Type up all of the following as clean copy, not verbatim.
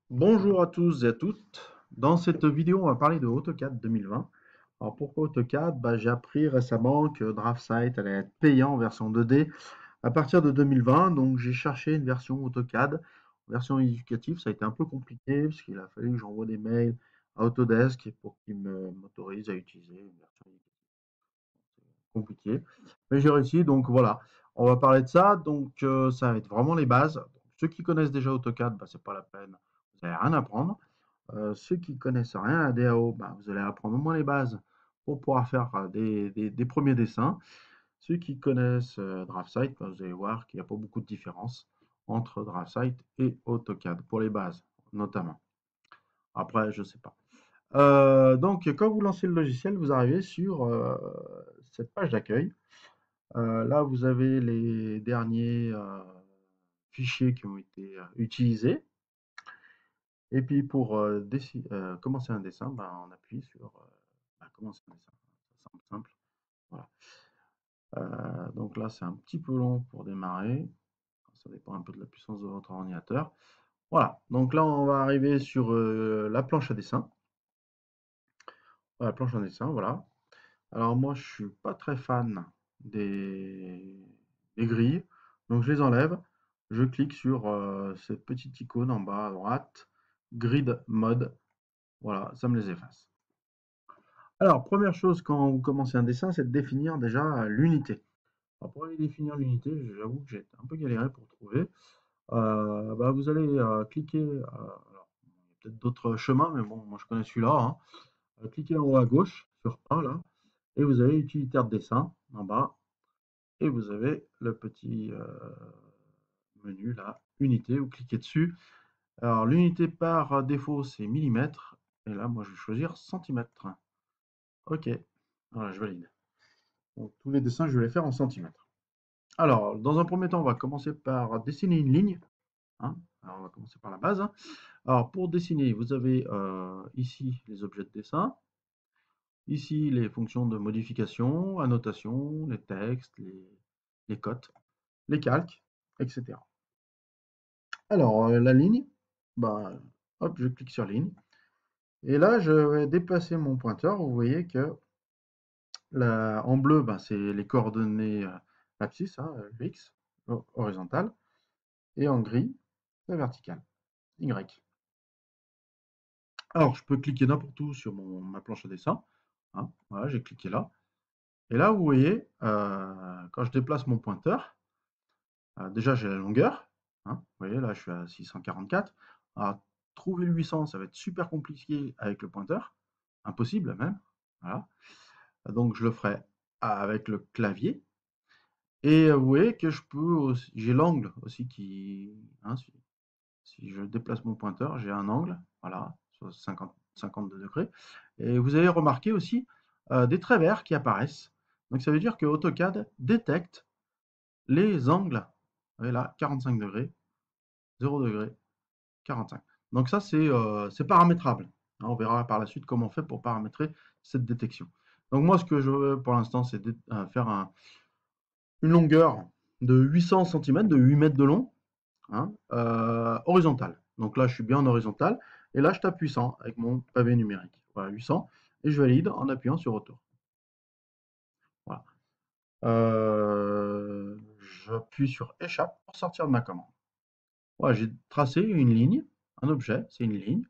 Bonjour à tous et à toutes. Dans cette vidéo, on va parler de AutoCAD 2020. Alors pourquoi AutoCAD? J'ai appris récemment que DraftSight allait être payant en version 2D à partir de 2020. Donc j'ai cherché une version AutoCAD, version éducative. Ça a été un peu compliqué parce qu'il a fallu que j'envoie des mails à Autodesk pour qu'ils m'autorisent à utiliser une version éducative. Compliqué. Mais j'ai réussi, donc voilà. On va parler de ça. Donc ça va être vraiment les bases. Donc, ceux qui connaissent déjà AutoCAD, c'est pas la peine. Vous n'allez rien apprendre. Ceux qui connaissent rien à DAO, vous allez apprendre au moins les bases pour pouvoir faire des premiers dessins. Ceux qui connaissent DraftSight, vous allez voir qu'il n'y a pas beaucoup de différence entre DraftSight et AutoCAD pour les bases, notamment. Après, je ne sais pas. Donc, quand vous lancez le logiciel, vous arrivez sur cette page d'accueil. Là, vous avez les derniers fichiers qui ont été utilisés. Et puis pour commencer un dessin, on appuie sur commencer un dessin. Ça semble simple. Voilà. Donc là, c'est un petit peu long pour démarrer. Ça dépend un peu de la puissance de votre ordinateur. Voilà. Donc là, on va arriver sur la planche à dessin. La planche à dessin, voilà. Alors moi, je suis pas très fan des grilles. Donc je les enlève. Je clique sur cette petite icône en bas à droite. Grid Mode. Voilà, ça me les efface. Alors, première chose quand vous commencez un dessin, c'est de définir déjà l'unité. Alors, pour aller définir l'unité, j'avoue que j'ai un peu galéré pour trouver. Vous allez cliquer, alors, il y a peut-être d'autres chemins, mais bon, moi je connais celui-là, hein. Cliquez en haut à gauche sur A là, et vous avez utilitaire de dessin en bas, et vous avez le petit menu là, unité, vous cliquez dessus. Alors, l'unité par défaut, c'est millimètres, et là, moi je vais choisir centimètres. Ok, voilà, je valide. Donc, tous les dessins, je vais les faire en centimètres. Alors, dans un premier temps, on va commencer par dessiner une ligne, hein. Alors, on va commencer par la base, hein. Alors, pour dessiner, vous avez ici les objets de dessin, ici les fonctions de modification, annotation, les textes, les cotes, les calques, etc. Alors, la ligne, hop, je clique sur ligne. Et là, je vais déplacer mon pointeur. Vous voyez que en bleu, c'est les coordonnées abscisses, hein, X, horizontale. Et en gris, la verticale, Y. Alors, je peux cliquer n'importe où sur ma planche à dessin, hein. Voilà, j'ai cliqué là. Et là, vous voyez, quand je déplace mon pointeur, déjà j'ai la longueur, hein. Vous voyez, là, je suis à 644. Alors, trouver le 800, ça va être super compliqué avec le pointeur, impossible même. Voilà. Donc, je le ferai avec le clavier. Et vous voyez que j'ai l'angle aussi hein, si je déplace mon pointeur, j'ai un angle, voilà, sur 52 degrés. Et vous avez remarqué aussi des traits verts qui apparaissent. Donc ça veut dire que AutoCAD détecte les angles. Vous voyez là, 45 degrés, 0 degré, 45. Donc ça, c'est paramétrable. On verra par la suite comment on fait pour paramétrer cette détection. Donc moi, ce que je veux pour l'instant, c'est faire une longueur de 800 cm, de 8 mètres de long, hein, horizontale. Donc là, je suis bien en horizontal. Et là, je tape 800 avec mon pavé numérique. Voilà, 800. Et je valide en appuyant sur Retour. Voilà. J'appuie sur Échappe pour sortir de ma commande. Voilà, j'ai tracé une ligne, un objet, c'est une ligne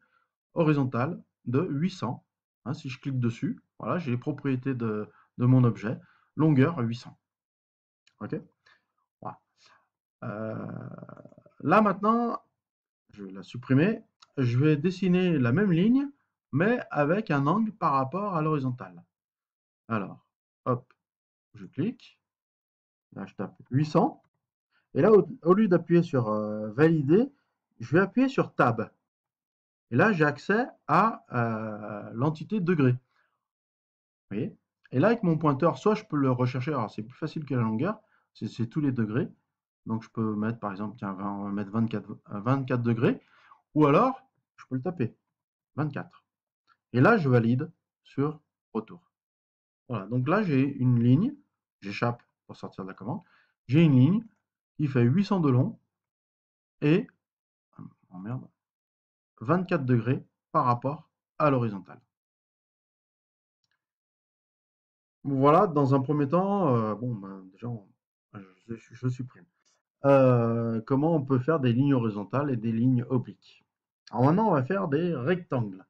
horizontale de 800. Hein, si je clique dessus, voilà, j'ai les propriétés de mon objet. Longueur 800. OK. Voilà. Euh, Là maintenant, je vais la supprimer. Je vais dessiner la même ligne, mais avec un angle par rapport à l'horizontale. Alors, hop, je clique. Là, je tape 800. Et là, au lieu d'appuyer sur Valider, je vais appuyer sur Tab. Et là, j'ai accès à l'entité degré. Vous voyez? Et là, avec mon pointeur, soit je peux le rechercher. Alors, c'est plus facile que la longueur. C'est tous les degrés. Donc, je peux mettre, par exemple, tiens, on va mettre 24 degrés. Ou alors, je peux le taper. 24. Et là, je valide sur retour. Voilà, donc là, j'ai une ligne, j'échappe pour sortir de la commande, j'ai une ligne qui fait 800 de long et, oh merde, 24 degrés par rapport à l'horizontale. Voilà, dans un premier temps, déjà, je supprime. Comment on peut faire des lignes horizontales et des lignes obliques. Alors maintenant, on va faire des rectangles.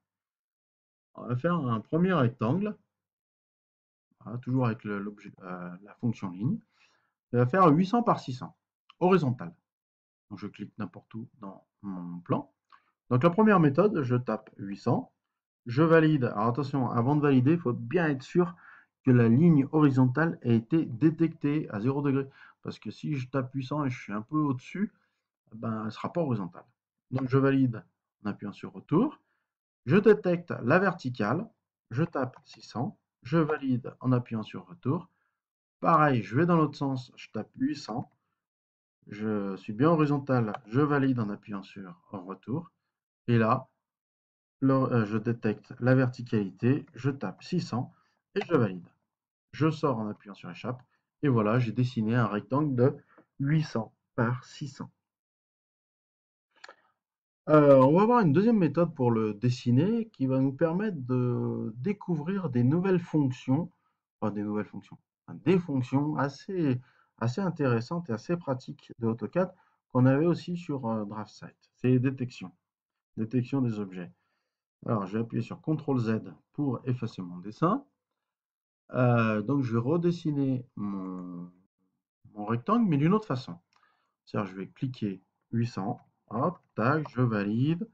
On va faire un premier rectangle, voilà, toujours avec la fonction ligne. Il va faire 800 par 600, horizontal. Donc je clique n'importe où dans mon plan. Donc la première méthode, je tape 800, je valide. Alors attention, avant de valider, il faut bien être sûr que la ligne horizontale a été détectée à 0 degré. Parce que si je tape 800 et je suis un peu au-dessus, ben, elle ne sera pas horizontale. Donc je valide en appuyant sur retour. Je détecte la verticale, je tape 600, je valide en appuyant sur retour. Pareil, je vais dans l'autre sens, je tape 800, je suis bien horizontal, je valide en appuyant sur retour. Et là, je détecte la verticalité, je tape 600 et je valide. Je sors en appuyant sur échappe et voilà, j'ai dessiné un rectangle de 800 par 600. On va voir une deuxième méthode pour le dessiner qui va nous permettre de découvrir des nouvelles fonctions, enfin des fonctions assez intéressantes et assez pratiques de AutoCAD qu'on avait aussi sur DraftSight. C'est les détection des objets. Alors, je vais appuyer sur CTRL Z pour effacer mon dessin. Donc, je vais redessiner mon rectangle, mais d'une autre façon. C'est-à-dire, je vais cliquer 800, hop, tac, je valide.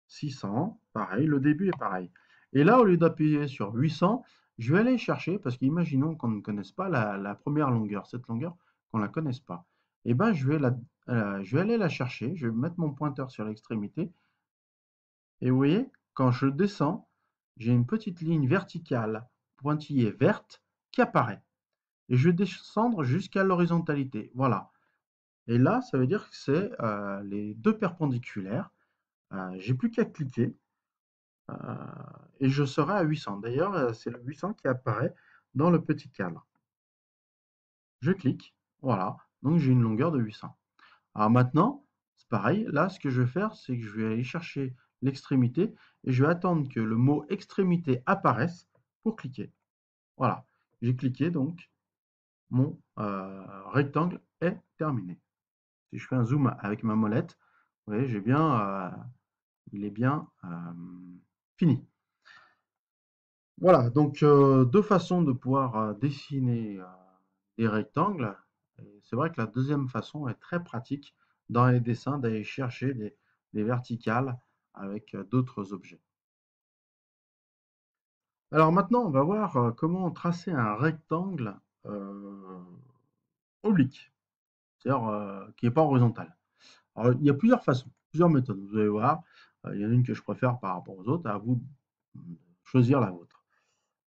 600, pareil, le début est pareil. Et là, au lieu d'appuyer sur 800, je vais aller chercher, parce qu'imaginons qu'on ne connaisse pas la première longueur, cette longueur, qu'on ne la connaisse pas. Et ben, je vais aller la chercher, je vais mettre mon pointeur sur l'extrémité, et vous voyez, quand je descends, j'ai une petite ligne verticale pointillée verte qui apparaît. Et je vais descendre jusqu'à l'horizontalité. Voilà. Et là, ça veut dire que c'est les deux perpendiculaires. J'ai plus qu'à cliquer. Euh, et je serai à 800. D'ailleurs, c'est le 800 qui apparaît dans le petit cadre. Je clique, voilà, donc j'ai une longueur de 800. Alors maintenant, c'est pareil, là ce que je vais faire, c'est que je vais aller chercher l'extrémité et je vais attendre que le mot extrémité apparaisse pour cliquer. Voilà, j'ai cliqué, donc mon rectangle est terminé. Si je fais un zoom avec ma molette, vous voyez, il est bien fini. Voilà, donc deux façons de pouvoir dessiner des rectangles. C'est vrai que la deuxième façon est très pratique dans les dessins d'aller chercher des verticales avec d'autres objets. Alors maintenant, on va voir comment tracer un rectangle euh, oblique, c'est-à-dire qui n'est pas horizontal. Alors, il y a plusieurs façons, plusieurs méthodes. Vous allez voir, il y en a une que je préfère par rapport aux autres, à vous de choisir la vôtre.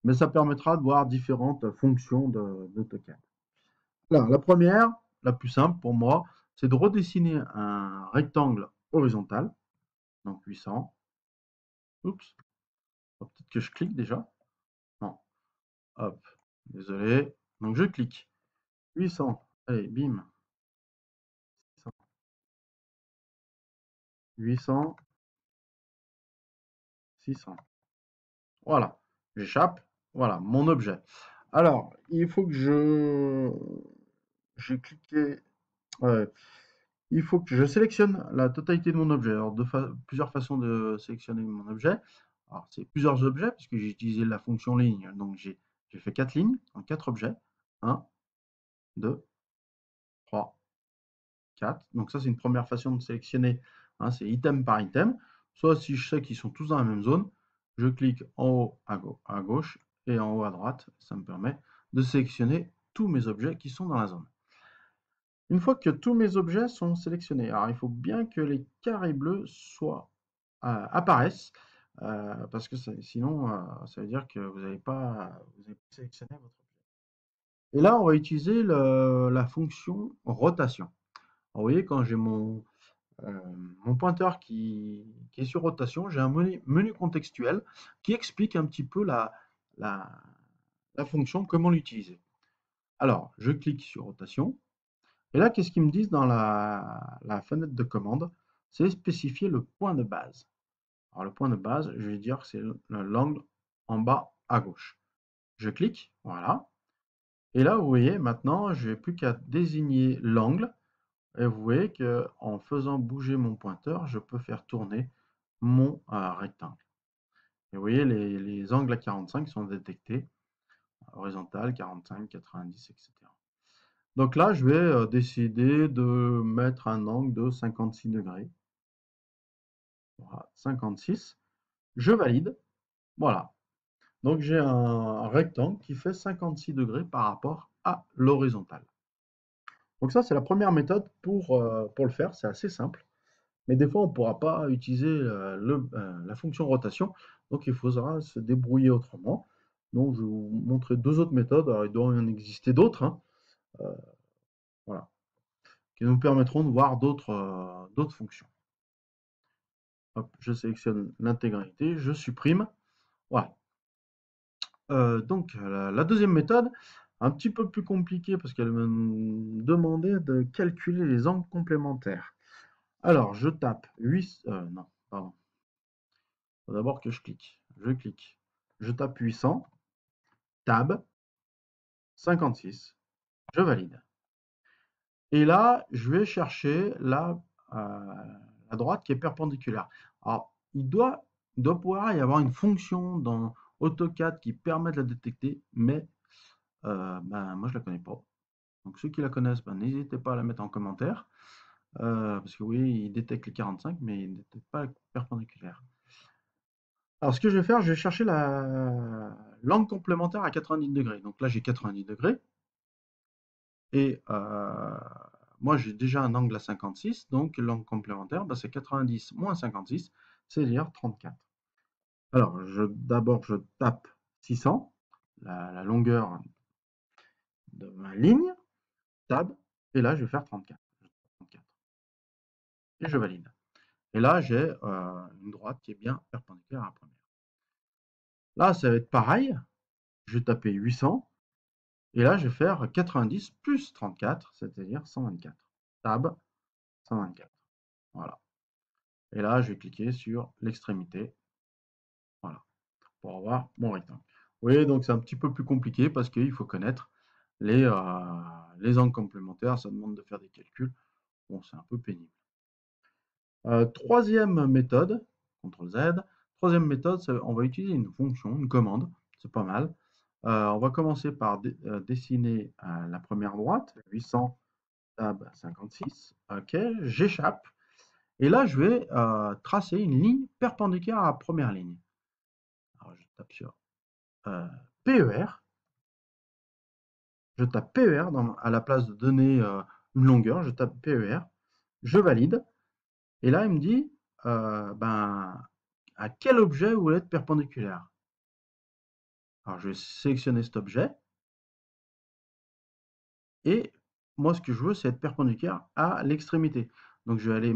Mais ça permettra de voir différentes fonctions d'AutoCAD. Alors, la première, la plus simple pour moi, c'est de redessiner un rectangle horizontal, donc 800. Oups, peut-être que je clique déjà. Non, hop, désolé. Donc je clique. 800, allez, bim. 800, 600. Voilà, j'échappe. Voilà, mon objet. Alors, il faut que j'ai cliqué. Ouais, il faut que je sélectionne la totalité de mon objet. Alors, plusieurs façons de sélectionner mon objet. Alors, c'est plusieurs objets, puisque j'ai utilisé la fonction ligne. Donc, j'ai fait 4 lignes, en 4 objets. 1, 2, 3, 4. Donc, ça, c'est une première façon de sélectionner. Hein, c'est item par item. Soit si je sais qu'ils sont tous dans la même zone, je clique en haut à gauche et en haut à droite. Ça me permet de sélectionner tous mes objets qui sont dans la zone. Une fois que tous mes objets sont sélectionnés, alors il faut bien que les carrés bleus apparaissent, parce que sinon, ça veut dire que vous n'avez pas sélectionné votre objet. Et là, on va utiliser la fonction rotation. Alors, vous voyez, quand j'ai mon pointeur qui est sur rotation, j'ai un menu contextuel qui explique un petit peu la, la fonction, comment l'utiliser. Alors, je clique sur rotation. Et là, qu'est-ce qu'ils me disent dans la fenêtre de commande? C'est spécifier le point de base. Alors le point de base, je vais dire que c'est l'angle en bas à gauche. Je clique, voilà. Et là, vous voyez, maintenant, je n'ai plus qu'à désigner l'angle. Et vous voyez qu'en faisant bouger mon pointeur, je peux faire tourner mon rectangle. Et vous voyez, les angles à 45 sont détectés, horizontal, 45, 90, etc. Donc là, je vais décider de mettre un angle de 56 degrés. Voilà, 56. Je valide. Voilà. Donc j'ai un rectangle qui fait 56 degrés par rapport à l'horizontale. Donc ça, c'est la première méthode pour le faire. C'est assez simple. Mais des fois, on ne pourra pas utiliser la fonction rotation. Donc il faudra se débrouiller autrement. Donc je vais vous montrer deux autres méthodes. Alors, il doit y en exister d'autres, hein, voilà, qui nous permettront de voir d'autres fonctions. Hop, je sélectionne l'intégralité, je supprime. Voilà. Donc la deuxième méthode, un petit peu plus compliquée parce qu'elle me demandait de calculer les angles complémentaires. Alors, je tape 8... non, pardon. Il faut d'abord que je clique. Je clique. Je tape 800, tab, 56. Je valide. Et là, je vais chercher la droite qui est perpendiculaire. Alors, il doit pouvoir y avoir une fonction dans AutoCAD qui permet de la détecter, mais moi, je ne la connais pas. Donc, ceux qui la connaissent, n'hésitez pas à la mettre en commentaire. Parce que oui, il détecte les 45, mais il ne détecte pas la perpendiculaire. Alors, ce que je vais faire, je vais chercher l'angle complémentaire à 90 degrés. Donc là, j'ai 90 degrés. Et moi, j'ai déjà un angle à 56. Donc, l'angle complémentaire, c'est 90 moins 56, c'est-à-dire 34. Alors, d'abord, je tape 600, la longueur de ma ligne, tab, et là, je vais faire 34. Et je valide. Et là, j'ai une droite qui est bien perpendiculaire à la première. Là, ça va être pareil. Je vais taper 800. Et là, je vais faire 90 plus 34, c'est-à-dire 124. Tab, 124. Voilà. Et là, je vais cliquer sur l'extrémité. Voilà. Pour avoir mon rectangle. Vous voyez, donc c'est un petit peu plus compliqué parce qu'il faut connaître les angles complémentaires. Ça demande de faire des calculs. Bon, c'est un peu pénible. Troisième méthode, CTRL-Z. Troisième méthode, on va utiliser une fonction, une commande. C'est pas mal. On va commencer par dessiner la première droite, 800, tab 56. OK, j'échappe. Et là, je vais tracer une ligne perpendiculaire à la première ligne. Alors, je tape sur PER. Je tape PER à la place de donner une longueur. Je tape PER. Je valide. Et là, il me dit à quel objet vous voulez être perpendiculaire. Alors, je vais sélectionner cet objet. Et moi, ce que je veux, c'est être perpendiculaire à l'extrémité. Donc, je vais aller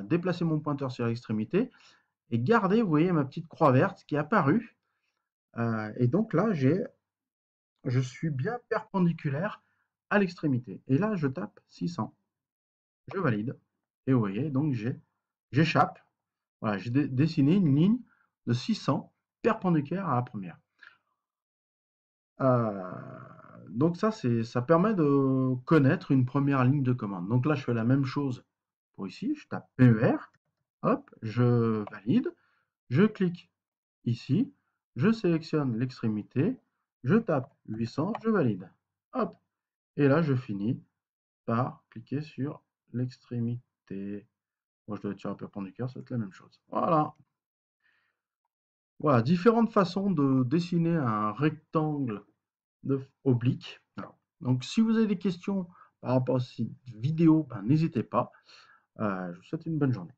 déplacer mon pointeur sur l'extrémité et garder, vous voyez, ma petite croix verte qui est apparue. Et donc là, je suis bien perpendiculaire à l'extrémité. Et là, je tape 600. Je valide. Et vous voyez, donc j'échappe. Voilà, j'ai dessiné une ligne de 600 perpendiculaire à la première. Donc ça permet de connaître une première ligne de commande. Donc là, je fais la même chose pour ici. Je tape PER. Hop, je valide. Je clique ici. Je sélectionne l'extrémité. Je tape 800. Je valide. Hop. Et là, je finis par cliquer sur l'extrémité. Moi, je dois être sur un perpendiculaire, ça va être la même chose. Voilà. Voilà, différentes façons de dessiner un rectangle oblique. Alors, donc, si vous avez des questions par rapport à cette vidéo, n'hésitez pas. Je vous souhaite une bonne journée.